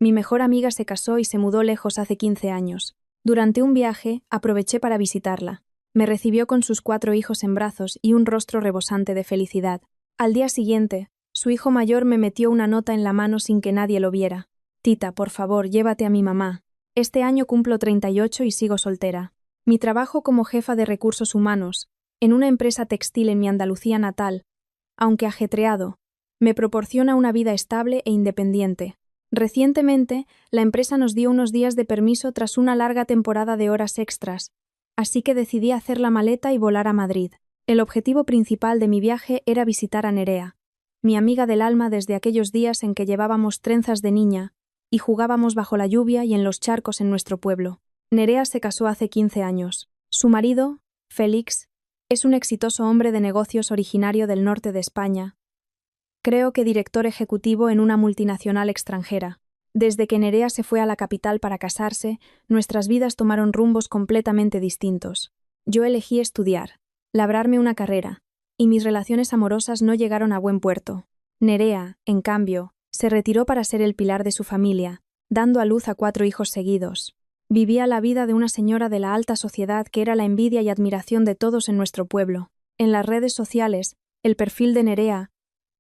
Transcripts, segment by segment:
Mi mejor amiga se casó y se mudó lejos hace 15 años. Durante un viaje, aproveché para visitarla. Me recibió con sus 4 hijos en brazos y un rostro rebosante de felicidad. Al día siguiente, su hijo mayor me metió una nota en la mano sin que nadie lo viera. Tita, por favor, llévate a mi mamá. Este año cumplo 38 y sigo soltera. Mi trabajo como jefa de recursos humanos, en una empresa textil en mi Andalucía natal, aunque ajetreado, me proporciona una vida estable e independiente. Recientemente, la empresa nos dio unos días de permiso tras una larga temporada de horas extras, así que decidí hacer la maleta y volar a Madrid. El objetivo principal de mi viaje era visitar a Nerea, mi amiga del alma desde aquellos días en que llevábamos trenzas de niña y jugábamos bajo la lluvia y en los charcos en nuestro pueblo. Nerea se casó hace 15 años. Su marido, Félix, es un exitoso hombre de negocios originario del norte de España. Creo que director ejecutivo en una multinacional extranjera. Desde que Nerea se fue a la capital para casarse, nuestras vidas tomaron rumbos completamente distintos. Yo elegí estudiar, labrarme una carrera, y mis relaciones amorosas no llegaron a buen puerto. Nerea, en cambio, se retiró para ser el pilar de su familia, dando a luz a 4 hijos seguidos. Vivía la vida de una señora de la alta sociedad que era la envidia y admiración de todos en nuestro pueblo. En las redes sociales, el perfil de Nerea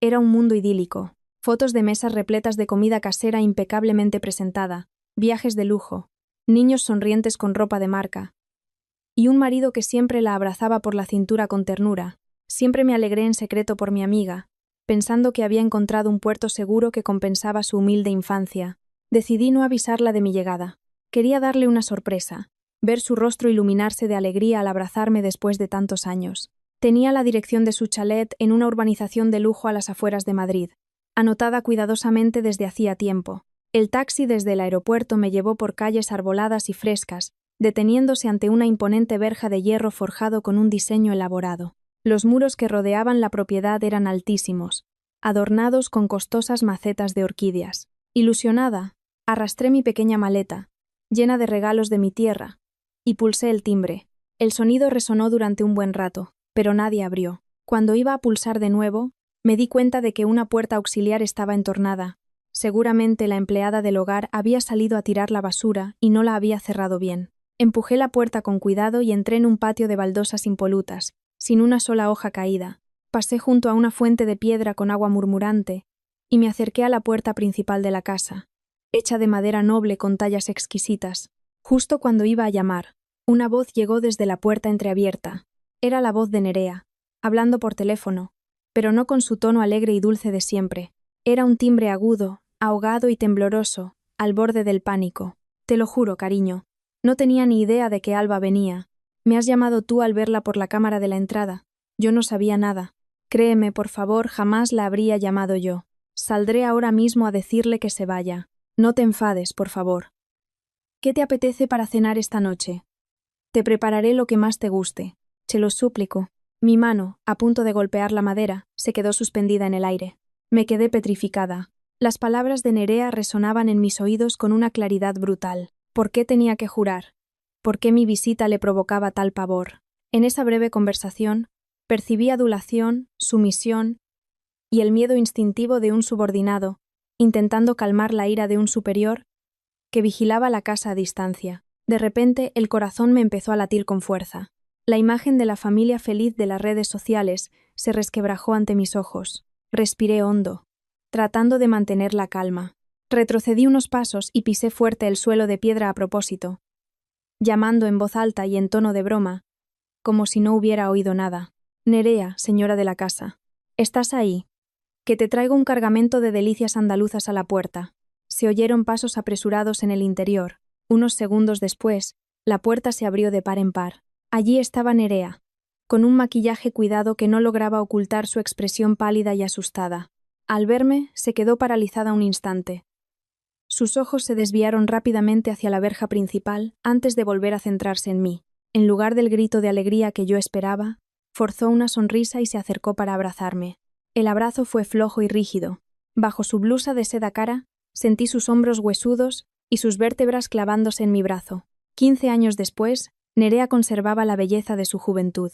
era un mundo idílico. Fotos de mesas repletas de comida casera impecablemente presentada, viajes de lujo, niños sonrientes con ropa de marca, y un marido que siempre la abrazaba por la cintura con ternura. Siempre me alegré en secreto por mi amiga, pensando que había encontrado un puerto seguro que compensaba su humilde infancia. Decidí no avisarla de mi llegada. Quería darle una sorpresa, ver su rostro iluminarse de alegría al abrazarme después de tantos años. Tenía la dirección de su chalet en una urbanización de lujo a las afueras de Madrid, anotada cuidadosamente desde hacía tiempo. El taxi desde el aeropuerto me llevó por calles arboladas y frescas, deteniéndose ante una imponente verja de hierro forjado con un diseño elaborado. Los muros que rodeaban la propiedad eran altísimos, adornados con costosas macetas de orquídeas. Ilusionada, arrastré mi pequeña maleta, llena de regalos de mi tierra, y pulsé el timbre. El sonido resonó durante un buen rato, pero nadie abrió. Cuando iba a pulsar de nuevo, me di cuenta de que una puerta auxiliar estaba entornada. Seguramente la empleada del hogar había salido a tirar la basura y no la había cerrado bien. Empujé la puerta con cuidado y entré en un patio de baldosas impolutas, sin una sola hoja caída. Pasé junto a una fuente de piedra con agua murmurante y me acerqué a la puerta principal de la casa, hecha de madera noble con tallas exquisitas. Justo cuando iba a llamar, una voz llegó desde la puerta entreabierta. Era la voz de Nerea, hablando por teléfono, pero no con su tono alegre y dulce de siempre. Era un timbre agudo, ahogado y tembloroso, al borde del pánico. Te lo juro, cariño. No tenía ni idea de que Alba venía. Me has llamado tú al verla por la cámara de la entrada. Yo no sabía nada. Créeme, por favor, jamás la habría llamado yo. Saldré ahora mismo a decirle que se vaya. No te enfades, por favor. ¿Qué te apetece para cenar esta noche? Te prepararé lo que más te guste. Te lo suplico. Mi mano, a punto de golpear la madera, se quedó suspendida en el aire. Me quedé petrificada. Las palabras de Nerea resonaban en mis oídos con una claridad brutal. ¿Por qué tenía que jurar? ¿Por qué mi visita le provocaba tal pavor? En esa breve conversación, percibí adulación, sumisión y el miedo instintivo de un subordinado, intentando calmar la ira de un superior que vigilaba la casa a distancia. De repente, el corazón me empezó a latir con fuerza. La imagen de la familia feliz de las redes sociales se resquebrajó ante mis ojos. Respiré hondo, tratando de mantener la calma. Retrocedí unos pasos y pisé fuerte el suelo de piedra a propósito, llamando en voz alta y en tono de broma, como si no hubiera oído nada. Nerea, señora de la casa. ¿Estás ahí? Que te traigo un cargamento de delicias andaluzas a la puerta. Se oyeron pasos apresurados en el interior. Unos segundos después, la puerta se abrió de par en par. Allí estaba Nerea, con un maquillaje cuidado que no lograba ocultar su expresión pálida y asustada. Al verme, se quedó paralizada un instante. Sus ojos se desviaron rápidamente hacia la verja principal antes de volver a centrarse en mí. En lugar del grito de alegría que yo esperaba, forzó una sonrisa y se acercó para abrazarme. El abrazo fue flojo y rígido. Bajo su blusa de seda cara, sentí sus hombros huesudos y sus vértebras clavándose en mi brazo. 15 años después, Nerea conservaba la belleza de su juventud,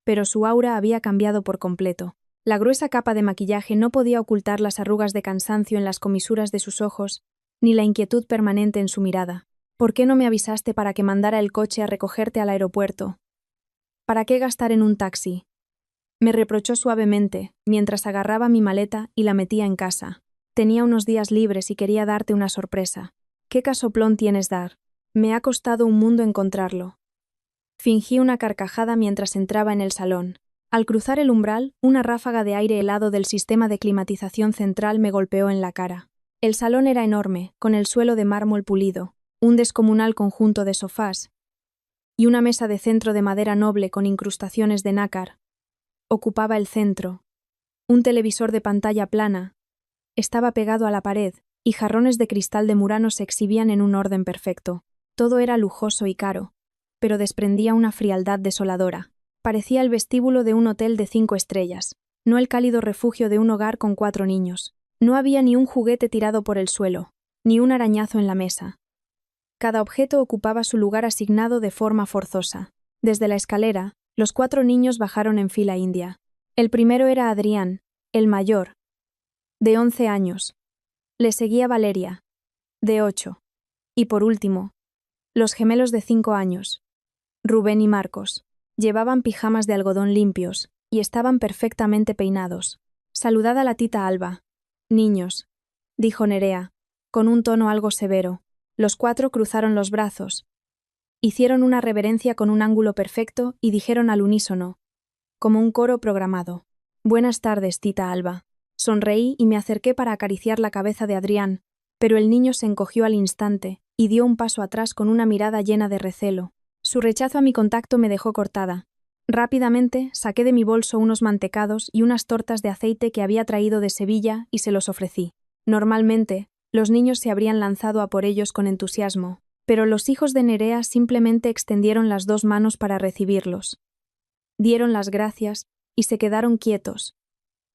pero su aura había cambiado por completo. La gruesa capa de maquillaje no podía ocultar las arrugas de cansancio en las comisuras de sus ojos, ni la inquietud permanente en su mirada. ¿Por qué no me avisaste para que mandara el coche a recogerte al aeropuerto? ¿Para qué gastar en un taxi? Me reprochó suavemente, mientras agarraba mi maleta y la metía en casa. Tenía unos días libres y quería darte una sorpresa. ¿Qué casoplón tienes dar? Me ha costado un mundo encontrarlo. Fingí una carcajada mientras entraba en el salón. Al cruzar el umbral, una ráfaga de aire helado del sistema de climatización central me golpeó en la cara. El salón era enorme, con el suelo de mármol pulido, un descomunal conjunto de sofás y una mesa de centro de madera noble con incrustaciones de nácar. Ocupaba el centro. Un televisor de pantalla plana estaba pegado a la pared, y jarrones de cristal de Murano se exhibían en un orden perfecto. Todo era lujoso y caro, pero desprendía una frialdad desoladora. Parecía el vestíbulo de un hotel de 5 estrellas, no el cálido refugio de un hogar con 4 niños. No había ni un juguete tirado por el suelo, ni un arañazo en la mesa. Cada objeto ocupaba su lugar asignado de forma forzosa. Desde la escalera, los 4 niños bajaron en fila india. El primero era Adrián, el mayor, de 11 años. Le seguía Valeria, de 8. Y por último, los gemelos de 5 años, Rubén y Marcos. Llevaban pijamas de algodón limpios y estaban perfectamente peinados. Saludad a la tita Alba. Niños, dijo Nerea, con un tono algo severo. Los 4 cruzaron los brazos. Hicieron una reverencia con un ángulo perfecto y dijeron al unísono, como un coro programado: Buenas tardes, tita Alba. Sonreí y me acerqué para acariciar la cabeza de Adrián, pero el niño se encogió al instante y dio un paso atrás con una mirada llena de recelo. Su rechazo a mi contacto me dejó cortada. Rápidamente saqué de mi bolso unos mantecados y unas tortas de aceite que había traído de Sevilla y se los ofrecí. Normalmente, los niños se habrían lanzado a por ellos con entusiasmo, pero los hijos de Nerea simplemente extendieron las 2 manos para recibirlos. Dieron las gracias y se quedaron quietos,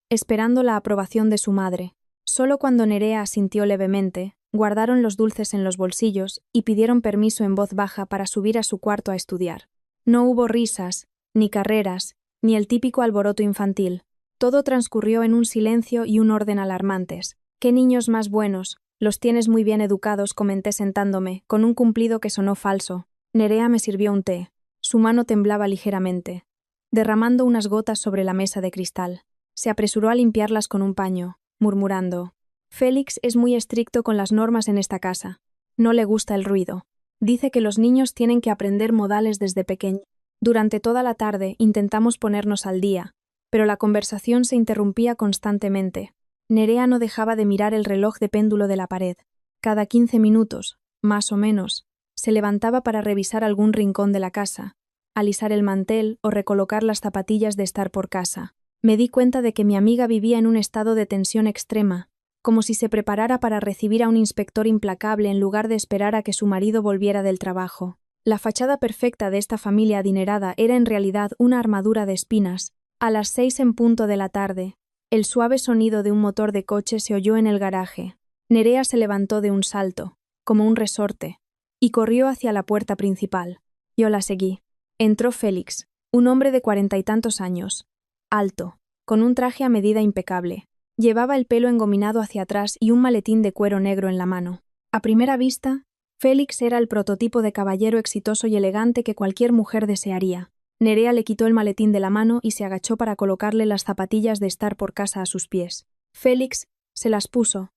esperando la aprobación de su madre. Solo cuando Nerea asintió levemente, guardaron los dulces en los bolsillos y pidieron permiso en voz baja para subir a su cuarto a estudiar. No hubo risas, ni carreras, ni el típico alboroto infantil. Todo transcurrió en un silencio y un orden alarmantes. «¡Qué niños más buenos! Los tienes muy bien educados», comenté sentándome, con un cumplido que sonó falso. Nerea me sirvió un té. Su mano temblaba ligeramente, derramando unas gotas sobre la mesa de cristal. Se apresuró a limpiarlas con un paño, murmurando: «Félix es muy estricto con las normas en esta casa. No le gusta el ruido. Dice que los niños tienen que aprender modales desde pequeños». Durante toda la tarde intentamos ponernos al día, pero la conversación se interrumpía constantemente. Nerea no dejaba de mirar el reloj de péndulo de la pared. Cada 15 minutos, más o menos, se levantaba para revisar algún rincón de la casa, alisar el mantel o recolocar las zapatillas de estar por casa. Me di cuenta de que mi amiga vivía en un estado de tensión extrema, como si se preparara para recibir a un inspector implacable en lugar de esperar a que su marido volviera del trabajo. La fachada perfecta de esta familia adinerada era en realidad una armadura de espinas. A las 6 en punto de la tarde, el suave sonido de un motor de coche se oyó en el garaje. Nerea se levantó de un salto, como un resorte, y corrió hacia la puerta principal. Yo la seguí. Entró Félix, un hombre de 40 y tantos años, alto, con un traje a medida impecable. Llevaba el pelo engominado hacia atrás y un maletín de cuero negro en la mano. A primera vista, Félix era el prototipo de caballero exitoso y elegante que cualquier mujer desearía. Nerea le quitó el maletín de la mano y se agachó para colocarle las zapatillas de estar por casa a sus pies. Félix se las puso.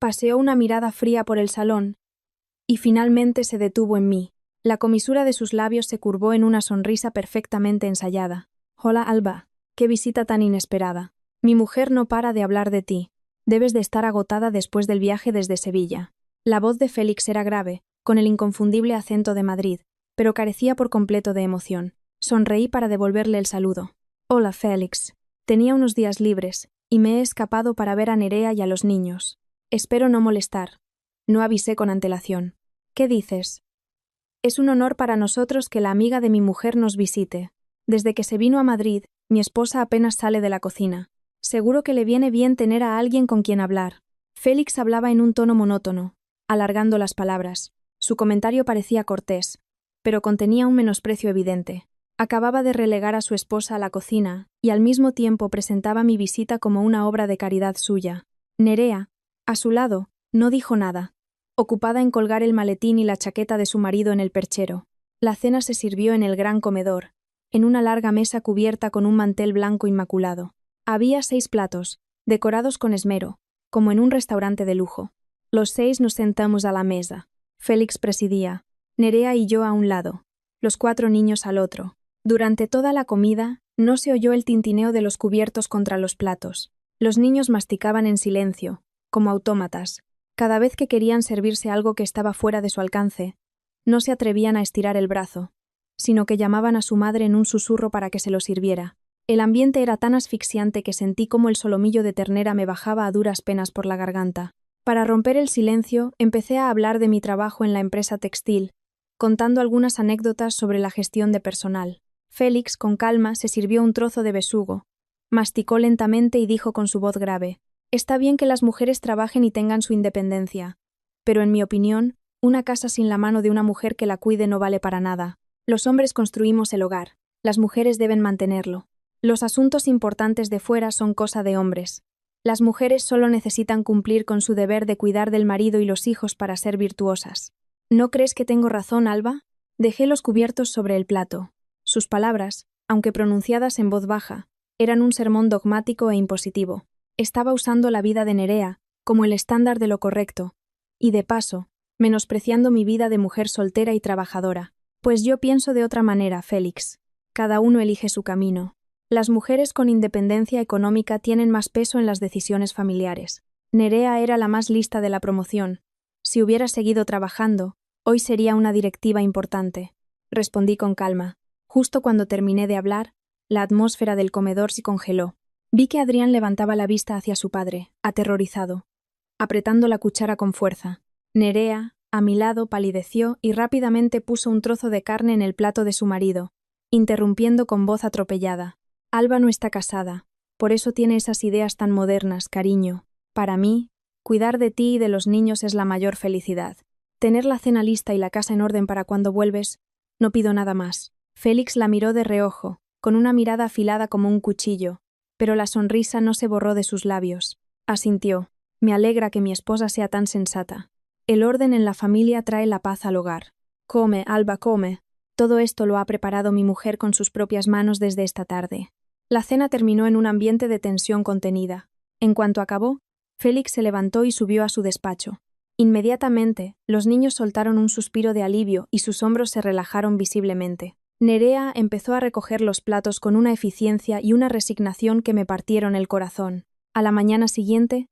Paseó una mirada fría por el salón y finalmente se detuvo en mí. La comisura de sus labios se curvó en una sonrisa perfectamente ensayada. «Hola, Alba. Qué visita tan inesperada. Mi mujer no para de hablar de ti. Debes de estar agotada después del viaje desde Sevilla». La voz de Félix era grave, con el inconfundible acento de Madrid, pero carecía por completo de emoción. Sonreí para devolverle el saludo. «Hola, Félix. Tenía unos días libres, y me he escapado para ver a Nerea y a los niños. Espero no molestar». No avisé con antelación. «¿Qué dices?» «Es un honor para nosotros que la amiga de mi mujer nos visite. Desde que se vino a Madrid, mi esposa apenas sale de la cocina. Seguro que le viene bien tener a alguien con quien hablar». Félix hablaba en un tono monótono, alargando las palabras. Su comentario parecía cortés, pero contenía un menosprecio evidente. Acababa de relegar a su esposa a la cocina y al mismo tiempo presentaba mi visita como una obra de caridad suya. Nerea, a su lado, no dijo nada. ocupada en colgar el maletín y la chaqueta de su marido en el perchero. La cena se sirvió en el gran comedor, en una larga mesa cubierta con un mantel blanco inmaculado. Había 6 platos, decorados con esmero, como en un restaurante de lujo. Los 6 nos sentamos a la mesa. Félix presidía, Nerea y yo a un lado, los 4 niños al otro. Durante toda la comida, no se oyó el tintineo de los cubiertos contra los platos. Los niños masticaban en silencio, como autómatas. Cada vez que querían servirse algo que estaba fuera de su alcance, no se atrevían a estirar el brazo, sino que llamaban a su madre en un susurro para que se lo sirviera. El ambiente era tan asfixiante que sentí como el solomillo de ternera me bajaba a duras penas por la garganta. Para romper el silencio, empecé a hablar de mi trabajo en la empresa textil, contando algunas anécdotas sobre la gestión de personal. Félix, con calma, se sirvió un trozo de besugo, masticó lentamente y dijo con su voz grave: «Está bien que las mujeres trabajen y tengan su independencia, pero en mi opinión, una casa sin la mano de una mujer que la cuide no vale para nada. Los hombres construimos el hogar, las mujeres deben mantenerlo. Los asuntos importantes de fuera son cosa de hombres. Las mujeres solo necesitan cumplir con su deber de cuidar del marido y los hijos para ser virtuosas». «¿No crees que tengo razón, Alba?» Dejé los cubiertos sobre el plato. Sus palabras, aunque pronunciadas en voz baja, eran un sermón dogmático e impositivo. Estaba usando la vida de Nerea como el estándar de lo correcto, y de paso, menospreciando mi vida de mujer soltera y trabajadora. «Pues yo pienso de otra manera, Félix. Cada uno elige su camino. Las mujeres con independencia económica tienen más peso en las decisiones familiares. Nerea era la más lista de la promoción. Si hubiera seguido trabajando, hoy sería una directiva importante», respondí con calma. Justo cuando terminé de hablar, la atmósfera del comedor se congeló. Vi que Adrián levantaba la vista hacia su padre, aterrorizado, apretando la cuchara con fuerza. Nerea, a mi lado, palideció y rápidamente puso un trozo de carne en el plato de su marido, interrumpiendo con voz atropellada: «Alba no está casada, por eso tiene esas ideas tan modernas, cariño. Para mí, cuidar de ti y de los niños es la mayor felicidad. Tener la cena lista y la casa en orden para cuando vuelves, no pido nada más». Félix la miró de reojo, con una mirada afilada como un cuchillo, pero la sonrisa no se borró de sus labios. Asintió: «Me alegra que mi esposa sea tan sensata. El orden en la familia trae la paz al hogar. Come, Alba, come. Todo esto lo ha preparado mi mujer con sus propias manos desde esta tarde». La cena terminó en un ambiente de tensión contenida. En cuanto acabó, Félix se levantó y subió a su despacho. Inmediatamente, los niños soltaron un suspiro de alivio y sus hombros se relajaron visiblemente. Nerea empezó a recoger los platos con una eficiencia y una resignación que me partieron el corazón. A la mañana siguiente,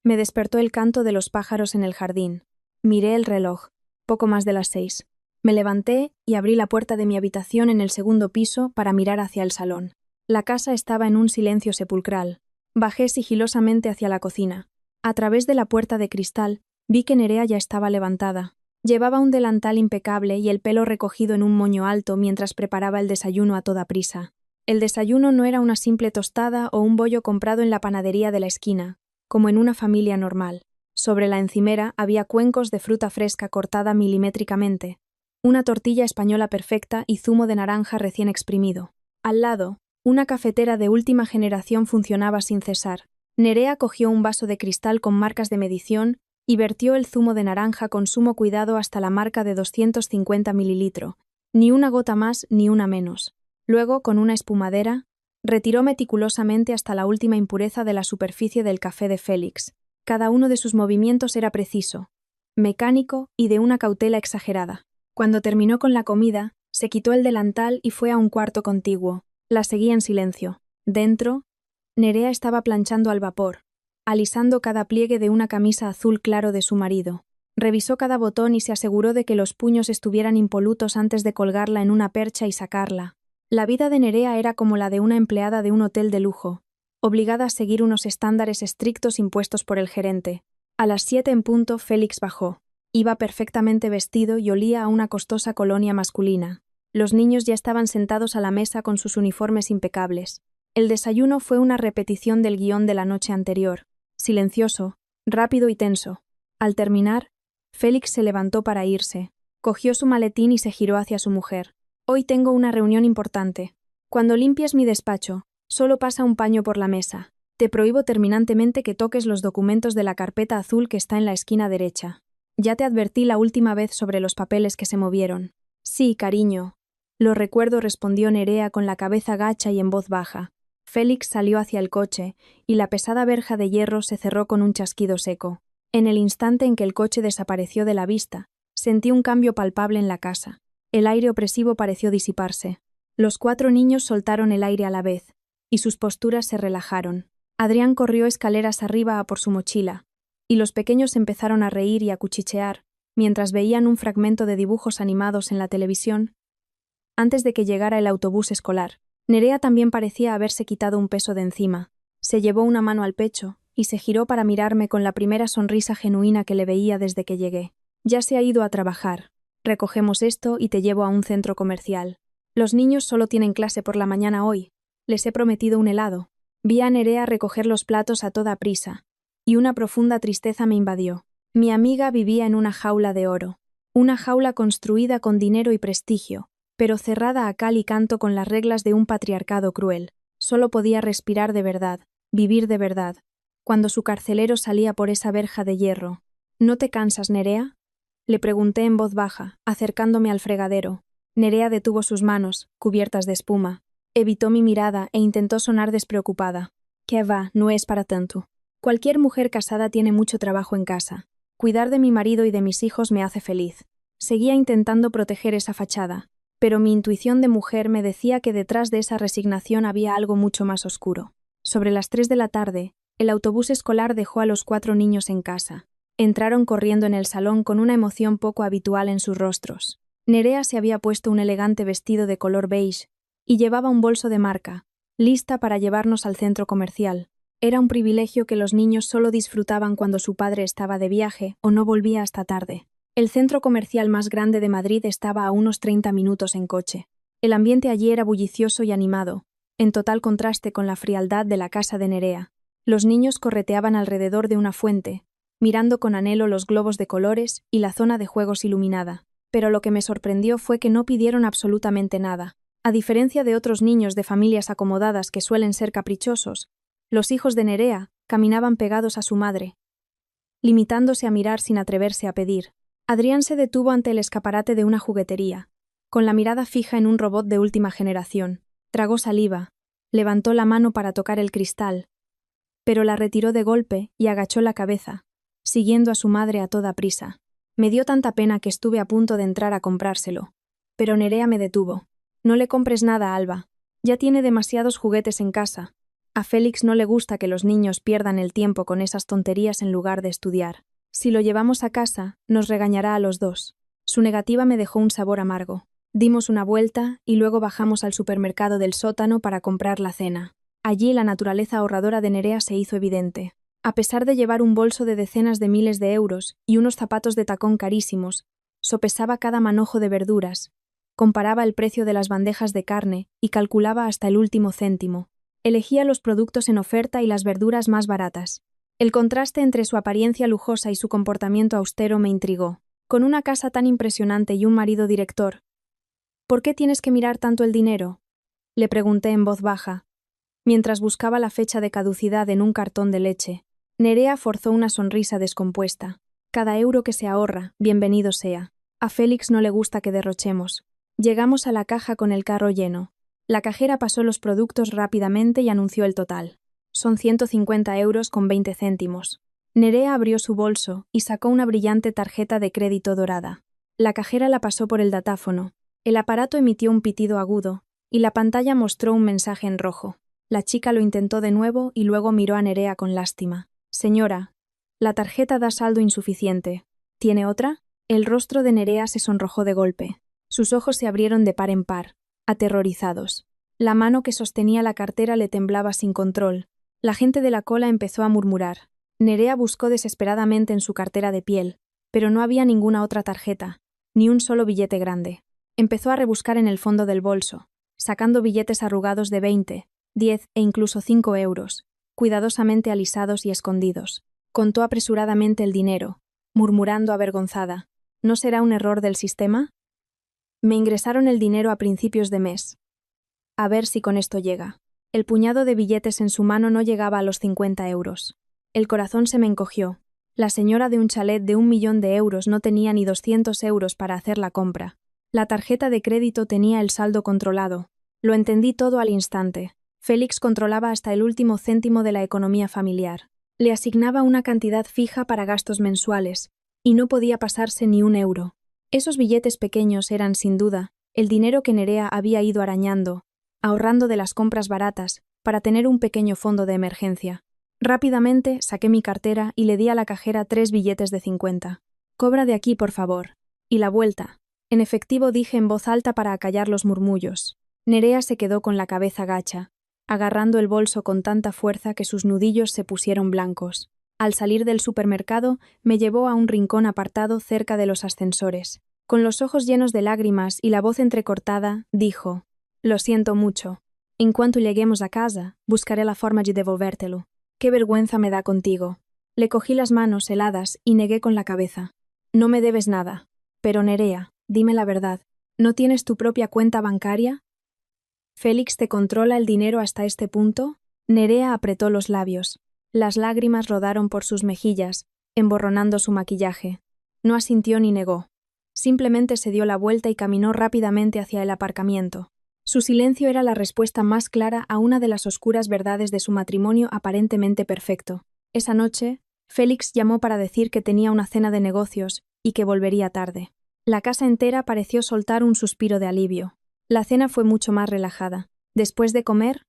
me despertó el canto de los pájaros en el jardín. Miré el reloj, poco más de las 6. Me levanté y abrí la puerta de mi habitación en el segundo piso para mirar hacia el salón. La casa estaba en un silencio sepulcral. Bajé sigilosamente hacia la cocina. A través de la puerta de cristal, vi que Nerea ya estaba levantada. Llevaba un delantal impecable y el pelo recogido en un moño alto mientras preparaba el desayuno a toda prisa. El desayuno no era una simple tostada o un bollo comprado en la panadería de la esquina, como en una familia normal. Sobre la encimera había cuencos de fruta fresca cortada milimétricamente, una tortilla española perfecta y zumo de naranja recién exprimido. Al lado, una cafetera de última generación funcionaba sin cesar. Nerea cogió un vaso de cristal con marcas de medición y vertió el zumo de naranja con sumo cuidado hasta la marca de 250 mililitros, ni una gota más ni una menos. Luego, con una espumadera, retiró meticulosamente hasta la última impureza de la superficie del café de Félix. Cada uno de sus movimientos era preciso, mecánico y de una cautela exagerada. Cuando terminó con la comida, se quitó el delantal y fue a un cuarto contiguo. La seguí en silencio. Dentro, Nerea estaba planchando al vapor, alisando cada pliegue de una camisa azul claro de su marido. Revisó cada botón y se aseguró de que los puños estuvieran impolutos antes de colgarla en una percha y sacarla. La vida de Nerea era como la de una empleada de un hotel de lujo, obligada a seguir unos estándares estrictos impuestos por el gerente. A las 7 en punto, Félix bajó. Iba perfectamente vestido y olía a una costosa colonia masculina. Los niños ya estaban sentados a la mesa con sus uniformes impecables. El desayuno fue una repetición del guión de la noche anterior, silencioso, rápido y tenso. Al terminar, Félix se levantó para irse. Cogió su maletín y se giró hacia su mujer. «Hoy tengo una reunión importante. Cuando limpies mi despacho, solo pasa un paño por la mesa. Te prohíbo terminantemente que toques los documentos de la carpeta azul que está en la esquina derecha». Ya te advertí la última vez sobre los papeles que se movieron. Sí, cariño. Lo recuerdo, respondió Nerea con la cabeza gacha y en voz baja. Félix salió hacia el coche, y la pesada verja de hierro se cerró con un chasquido seco. En el instante en que el coche desapareció de la vista, sentí un cambio palpable en la casa. El aire opresivo pareció disiparse. Los 4 niños soltaron el aire a la vez, y sus posturas se relajaron. Adrián corrió escaleras arriba a por su mochila, y los pequeños empezaron a reír y a cuchichear, mientras veían un fragmento de dibujos animados en la televisión. Antes de que llegara el autobús escolar, Nerea también parecía haberse quitado un peso de encima. Se llevó una mano al pecho, y se giró para mirarme con la primera sonrisa genuina que le veía desde que llegué. Ya se ha ido a trabajar. Recogemos esto y te llevo a un centro comercial. Los niños solo tienen clase por la mañana hoy. Les he prometido un helado. Vi a Nerea recoger los platos a toda prisa, y una profunda tristeza me invadió. Mi amiga vivía en una jaula de oro. Una jaula construida con dinero y prestigio, pero cerrada a cal y canto con las reglas de un patriarcado cruel. Solo podía respirar de verdad, vivir de verdad, cuando su carcelero salía por esa verja de hierro. ¿No te cansas, Nerea?, le pregunté en voz baja, acercándome al fregadero. Nerea detuvo sus manos, cubiertas de espuma. Evitó mi mirada e intentó sonar despreocupada. «¿Qué va? No es para tanto. Cualquier mujer casada tiene mucho trabajo en casa. Cuidar de mi marido y de mis hijos me hace feliz». Seguía intentando proteger esa fachada, pero mi intuición de mujer me decía que detrás de esa resignación había algo mucho más oscuro. Sobre las 3 de la tarde, el autobús escolar dejó a los 4 niños en casa. Entraron corriendo en el salón con una emoción poco habitual en sus rostros. Nerea se había puesto un elegante vestido de color beige y llevaba un bolso de marca, lista para llevarnos al centro comercial. Era un privilegio que los niños solo disfrutaban cuando su padre estaba de viaje o no volvía hasta tarde. El centro comercial más grande de Madrid estaba a unos 30 minutos en coche. El ambiente allí era bullicioso y animado, en total contraste con la frialdad de la casa de Nerea. Los niños correteaban alrededor de una fuente, mirando con anhelo los globos de colores y la zona de juegos iluminada. Pero lo que me sorprendió fue que no pidieron absolutamente nada. A diferencia de otros niños de familias acomodadas que suelen ser caprichosos, los hijos de Nerea caminaban pegados a su madre, limitándose a mirar sin atreverse a pedir. Adrián se detuvo ante el escaparate de una juguetería, con la mirada fija en un robot de última generación. Tragó saliva, levantó la mano para tocar el cristal, pero la retiró de golpe y agachó la cabeza, siguiendo a su madre a toda prisa. Me dio tanta pena que estuve a punto de entrar a comprárselo. Pero Nerea me detuvo. «No le compres nada, Alba. Ya tiene demasiados juguetes en casa. A Félix no le gusta que los niños pierdan el tiempo con esas tonterías en lugar de estudiar. Si lo llevamos a casa, nos regañará a los dos». Su negativa me dejó un sabor amargo. Dimos una vuelta y luego bajamos al supermercado del sótano para comprar la cena. Allí la naturaleza ahorradora de Nerea se hizo evidente. A pesar de llevar un bolso de decenas de miles de euros y unos zapatos de tacón carísimos, sopesaba cada manojo de verduras, comparaba el precio de las bandejas de carne y calculaba hasta el último céntimo. Elegía los productos en oferta y las verduras más baratas. El contraste entre su apariencia lujosa y su comportamiento austero me intrigó. Con una casa tan impresionante y un marido director, ¿por qué tienes que mirar tanto el dinero?, le pregunté en voz baja, mientras buscaba la fecha de caducidad en un cartón de leche. Nerea forzó una sonrisa descompuesta. «Cada euro que se ahorra, bienvenido sea. A Félix no le gusta que derrochemos». Llegamos a la caja con el carro lleno. La cajera pasó los productos rápidamente y anunció el total. «Son 150 euros con 20 céntimos». Nerea abrió su bolso y sacó una brillante tarjeta de crédito dorada. La cajera la pasó por el datáfono. El aparato emitió un pitido agudo, y la pantalla mostró un mensaje en rojo. La chica lo intentó de nuevo y luego miró a Nerea con lástima. «Señora, la tarjeta da saldo insuficiente. ¿Tiene otra?». El rostro de Nerea se sonrojó de golpe. Sus ojos se abrieron de par en par, aterrorizados. La mano que sostenía la cartera le temblaba sin control. La gente de la cola empezó a murmurar. Nerea buscó desesperadamente en su cartera de piel, pero no había ninguna otra tarjeta, ni un solo billete grande. Empezó a rebuscar en el fondo del bolso, sacando billetes arrugados de 20, 10 e incluso 5 euros, cuidadosamente alisados y escondidos. Contó apresuradamente el dinero, murmurando avergonzada. ¿No será un error del sistema? Me ingresaron el dinero a principios de mes. A ver si con esto llega. El puñado de billetes en su mano no llegaba a los 50 euros. El corazón se me encogió. La señora de un chalet de 1.000.000 de euros no tenía ni 200 euros para hacer la compra. La tarjeta de crédito tenía el saldo controlado. Lo entendí todo al instante. Félix controlaba hasta el último céntimo de la economía familiar. Le asignaba una cantidad fija para gastos mensuales, y no podía pasarse ni un euro. Esos billetes pequeños eran, sin duda, el dinero que Nerea había ido arañando, ahorrando de las compras baratas, para tener un pequeño fondo de emergencia. Rápidamente saqué mi cartera y le di a la cajera 3 billetes de 50. «Cobra de aquí, por favor». Y la vuelta. En efectivo dije en voz alta para acallar los murmullos. Nerea se quedó con la cabeza gacha, agarrando el bolso con tanta fuerza que sus nudillos se pusieron blancos. Al salir del supermercado, me llevó a un rincón apartado cerca de los ascensores. Con los ojos llenos de lágrimas y la voz entrecortada, dijo: «Lo siento mucho. En cuanto lleguemos a casa, buscaré la forma de devolvértelo. Qué vergüenza me da contigo». Le cogí las manos heladas y negué con la cabeza. «No me debes nada. Pero Nerea, dime la verdad. ¿No tienes tu propia cuenta bancaria? ¿Félix te controla el dinero hasta este punto?» Nerea apretó los labios. Las lágrimas rodaron por sus mejillas, emborronando su maquillaje. No asintió ni negó. Simplemente se dio la vuelta y caminó rápidamente hacia el aparcamiento. Su silencio era la respuesta más clara a una de las oscuras verdades de su matrimonio aparentemente perfecto. Esa noche, Félix llamó para decir que tenía una cena de negocios y que volvería tarde. La casa entera pareció soltar un suspiro de alivio. La cena fue mucho más relajada. Después de comer,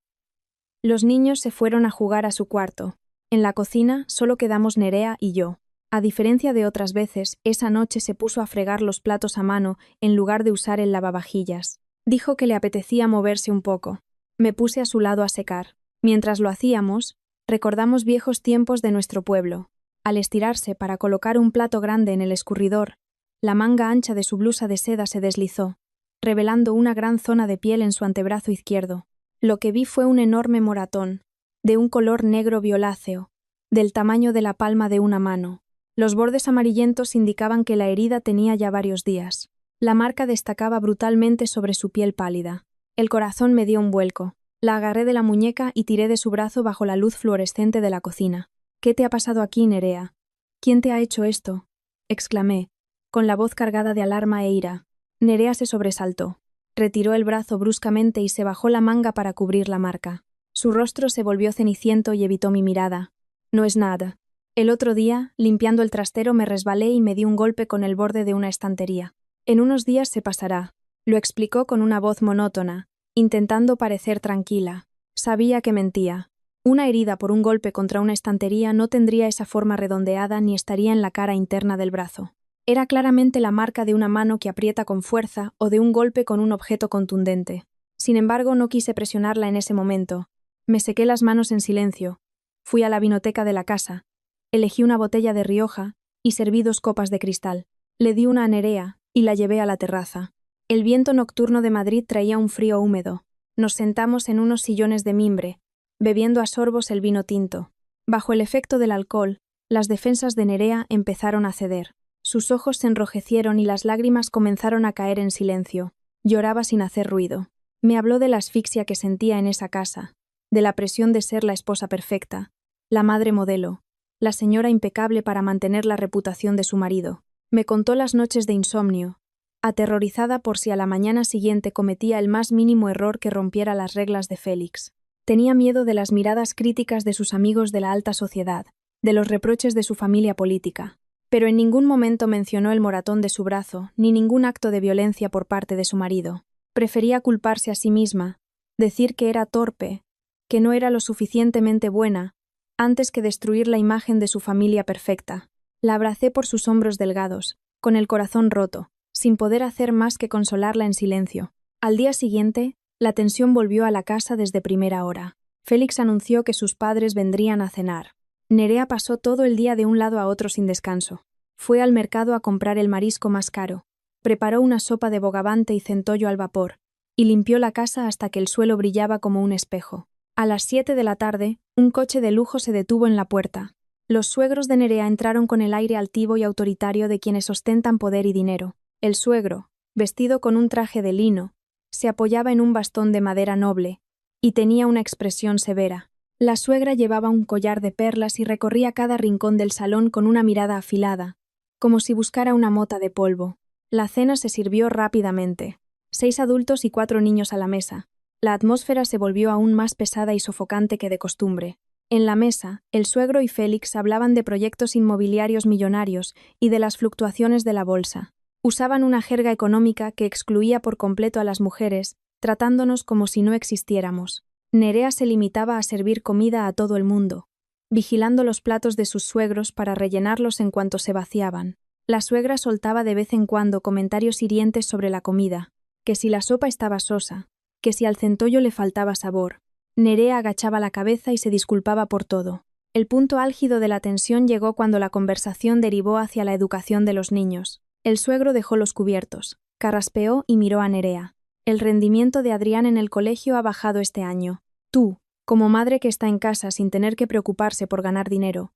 los niños se fueron a jugar a su cuarto. En la cocina solo quedamos Nerea y yo. A diferencia de otras veces, esa noche se puso a fregar los platos a mano en lugar de usar el lavavajillas. Dijo que le apetecía moverse un poco. Me puse a su lado a secar. Mientras lo hacíamos, recordamos viejos tiempos de nuestro pueblo. Al estirarse para colocar un plato grande en el escurridor, la manga ancha de su blusa de seda se deslizó, revelando una gran zona de piel en su antebrazo izquierdo. Lo que vi fue un enorme moratón, de un color negro violáceo, del tamaño de la palma de una mano. Los bordes amarillentos indicaban que la herida tenía ya varios días. La marca destacaba brutalmente sobre su piel pálida. El corazón me dio un vuelco. La agarré de la muñeca y tiré de su brazo bajo la luz fluorescente de la cocina. «¿Qué te ha pasado aquí, Nerea? ¿Quién te ha hecho esto?», exclamé, con la voz cargada de alarma e ira. Nerea se sobresaltó. Retiró el brazo bruscamente y se bajó la manga para cubrir la marca. Su rostro se volvió ceniciento y evitó mi mirada. «No es nada. El otro día, limpiando el trastero, me resbalé y me di un golpe con el borde de una estantería. En unos días se pasará», lo explicó con una voz monótona, intentando parecer tranquila. Sabía que mentía. Una herida por un golpe contra una estantería no tendría esa forma redondeada ni estaría en la cara interna del brazo. Era claramente la marca de una mano que aprieta con fuerza o de un golpe con un objeto contundente. Sin embargo, no quise presionarla en ese momento. Me sequé las manos en silencio. Fui a la vinoteca de la casa. Elegí una botella de Rioja y serví 2 copas de cristal. Le di una a Nerea y la llevé a la terraza. El viento nocturno de Madrid traía un frío húmedo. Nos sentamos en unos sillones de mimbre, bebiendo a sorbos el vino tinto. Bajo el efecto del alcohol, las defensas de Nerea empezaron a ceder. Sus ojos se enrojecieron y las lágrimas comenzaron a caer en silencio. Lloraba sin hacer ruido. Me habló de la asfixia que sentía en esa casa, de la presión de ser la esposa perfecta, la madre modelo, la señora impecable para mantener la reputación de su marido. Me contó las noches de insomnio, aterrorizada por si a la mañana siguiente cometía el más mínimo error que rompiera las reglas de Félix. Tenía miedo de las miradas críticas de sus amigos de la alta sociedad, de los reproches de su familia política. Pero en ningún momento mencionó el moratón de su brazo, ni ningún acto de violencia por parte de su marido. Prefería culparse a sí misma, decir que era torpe, que no era lo suficientemente buena, antes que destruir la imagen de su familia perfecta. La abracé por sus hombros delgados, con el corazón roto, sin poder hacer más que consolarla en silencio. Al día siguiente, la tensión volvió a la casa desde primera hora. Félix anunció que sus padres vendrían a cenar. Nerea pasó todo el día de un lado a otro sin descanso. Fue al mercado a comprar el marisco más caro, preparó una sopa de bogavante y centollo al vapor, y limpió la casa hasta que el suelo brillaba como un espejo. A las 7 de la tarde, un coche de lujo se detuvo en la puerta. Los suegros de Nerea entraron con el aire altivo y autoritario de quienes ostentan poder y dinero. El suegro, vestido con un traje de lino, se apoyaba en un bastón de madera noble, y tenía una expresión severa. La suegra llevaba un collar de perlas y recorría cada rincón del salón con una mirada afilada, como si buscara una mota de polvo. La cena se sirvió rápidamente. 6 adultos y 4 niños a la mesa. La atmósfera se volvió aún más pesada y sofocante que de costumbre. En la mesa, el suegro y Félix hablaban de proyectos inmobiliarios millonarios y de las fluctuaciones de la bolsa. Usaban una jerga económica que excluía por completo a las mujeres, tratándonos como si no existiéramos. Nerea se limitaba a servir comida a todo el mundo, vigilando los platos de sus suegros para rellenarlos en cuanto se vaciaban. La suegra soltaba de vez en cuando comentarios hirientes sobre la comida, que si la sopa estaba sosa, que si al centollo le faltaba sabor. Nerea agachaba la cabeza y se disculpaba por todo. El punto álgido de la tensión llegó cuando la conversación derivó hacia la educación de los niños. El suegro dejó los cubiertos, carraspeó y miró a Nerea. El rendimiento de Adrián en el colegio ha bajado este año. Tú, como madre que está en casa sin tener que preocuparse por ganar dinero,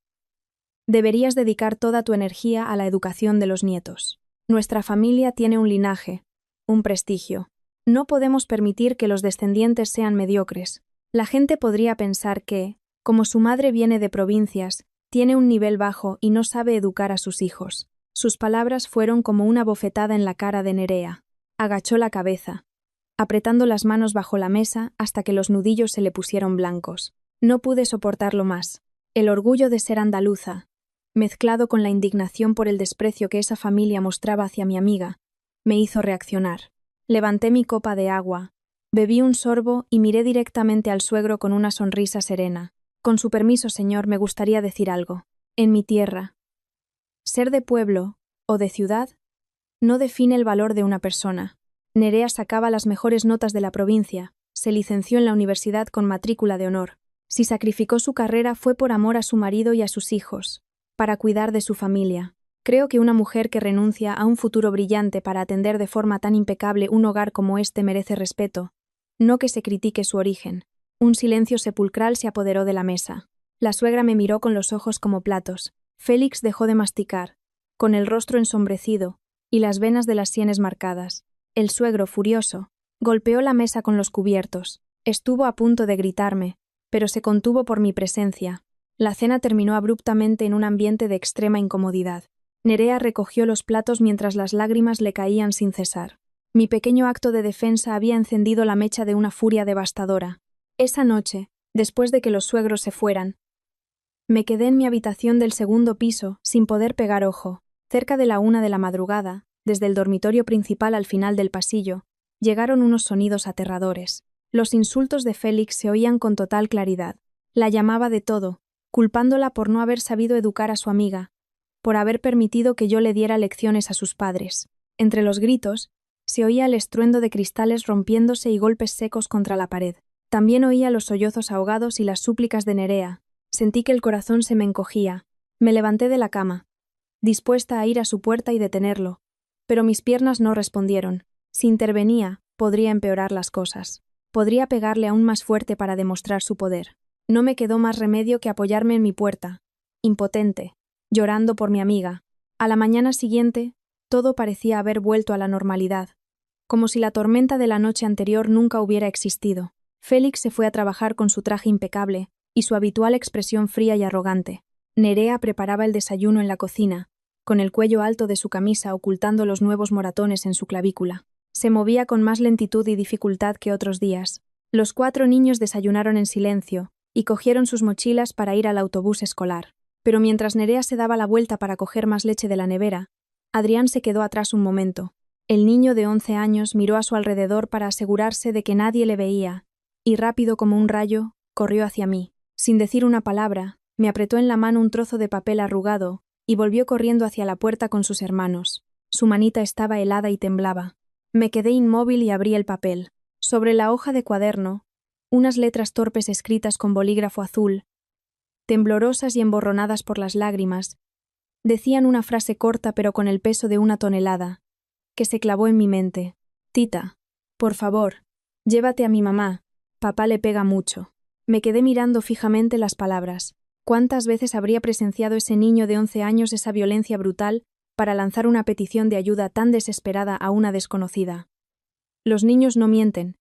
deberías dedicar toda tu energía a la educación de los nietos. Nuestra familia tiene un linaje, un prestigio. No podemos permitir que los descendientes sean mediocres. La gente podría pensar que, como su madre viene de provincias, tiene un nivel bajo y no sabe educar a sus hijos. Sus palabras fueron como una bofetada en la cara de Nerea. Agachó la cabeza, apretando las manos bajo la mesa hasta que los nudillos se le pusieron blancos. No pude soportarlo más. El orgullo de ser andaluza, mezclado con la indignación por el desprecio que esa familia mostraba hacia mi amiga, me hizo reaccionar. Levanté mi copa de agua, bebí un sorbo y miré directamente al suegro con una sonrisa serena. Con su permiso, señor, me gustaría decir algo. En mi tierra, ser de pueblo o de ciudad no define el valor de una persona. Nerea sacaba las mejores notas de la provincia, se licenció en la universidad con matrícula de honor. Si sacrificó su carrera fue por amor a su marido y a sus hijos, para cuidar de su familia. Creo que una mujer que renuncia a un futuro brillante para atender de forma tan impecable un hogar como este merece respeto, no que se critique su origen. Un silencio sepulcral se apoderó de la mesa. La suegra me miró con los ojos como platos. Félix dejó de masticar, con el rostro ensombrecido y las venas de las sienes marcadas. El suegro, furioso, golpeó la mesa con los cubiertos. Estuvo a punto de gritarme, pero se contuvo por mi presencia. La cena terminó abruptamente en un ambiente de extrema incomodidad. Nerea recogió los platos mientras las lágrimas le caían sin cesar. Mi pequeño acto de defensa había encendido la mecha de una furia devastadora. Esa noche, después de que los suegros se fueran, me quedé en mi habitación del segundo piso sin poder pegar ojo. Cerca de la 1 de la madrugada, desde el dormitorio principal al final del pasillo, llegaron unos sonidos aterradores. Los insultos de Félix se oían con total claridad. La llamaba de todo, culpándola por no haber sabido educar a su amiga, por haber permitido que yo le diera lecciones a sus padres. Entre los gritos, se oía el estruendo de cristales rompiéndose y golpes secos contra la pared. También oía los sollozos ahogados y las súplicas de Nerea. Sentí que el corazón se me encogía. Me levanté de la cama, dispuesta a ir a su puerta y detenerlo, pero mis piernas no respondieron. Si intervenía, podría empeorar las cosas. Podría pegarle aún más fuerte para demostrar su poder. No me quedó más remedio que apoyarme en mi puerta, impotente, llorando por mi amiga. A la mañana siguiente, todo parecía haber vuelto a la normalidad, como si la tormenta de la noche anterior nunca hubiera existido. Félix se fue a trabajar con su traje impecable y su habitual expresión fría y arrogante. Nerea preparaba el desayuno en la cocina, con el cuello alto de su camisa ocultando los nuevos moratones en su clavícula. Se movía con más lentitud y dificultad que otros días. Los 4 niños desayunaron en silencio y cogieron sus mochilas para ir al autobús escolar. Pero mientras Nerea se daba la vuelta para coger más leche de la nevera, Adrián se quedó atrás un momento. El niño de 11 años miró a su alrededor para asegurarse de que nadie le veía, y rápido como un rayo, corrió hacia mí. Sin decir una palabra, me apretó en la mano un trozo de papel arrugado y volvió corriendo hacia la puerta con sus hermanos. Su manita estaba helada y temblaba. Me quedé inmóvil y abrí el papel. Sobre la hoja de cuaderno, unas letras torpes escritas con bolígrafo azul, temblorosas y emborronadas por las lágrimas, decían una frase corta pero con el peso de una tonelada, que se clavó en mi mente. Tita, por favor, llévate a mi mamá, papá le pega mucho. Me quedé mirando fijamente las palabras. ¿Cuántas veces habría presenciado ese niño de 11 años esa violencia brutal para lanzar una petición de ayuda tan desesperada a una desconocida? Los niños no mienten,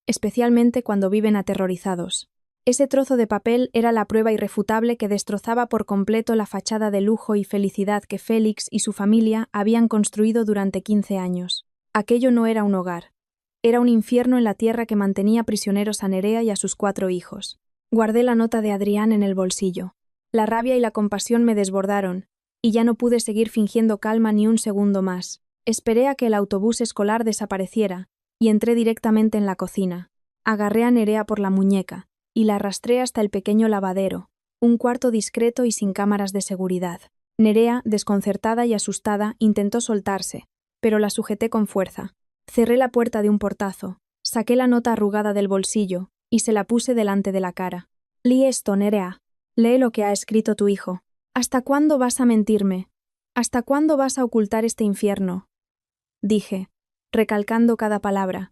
especialmente cuando viven aterrorizados. Ese trozo de papel era la prueba irrefutable que destrozaba por completo la fachada de lujo y felicidad que Félix y su familia habían construido durante 15 años. Aquello no era un hogar. Era un infierno en la tierra que mantenía prisioneros a Nerea y a sus 4 hijos. Guardé la nota de Adrián en el bolsillo. La rabia y la compasión me desbordaron, y ya no pude seguir fingiendo calma ni un segundo más. Esperé a que el autobús escolar desapareciera, y entré directamente en la cocina. Agarré a Nerea por la muñeca, y la arrastré hasta el pequeño lavadero, un cuarto discreto y sin cámaras de seguridad. Nerea, desconcertada y asustada, intentó soltarse, pero la sujeté con fuerza. Cerré la puerta de un portazo, saqué la nota arrugada del bolsillo y se la puse delante de la cara. Lee esto, Nerea. Lee lo que ha escrito tu hijo. ¿Hasta cuándo vas a mentirme? ¿Hasta cuándo vas a ocultar este infierno? Dije, recalcando cada palabra.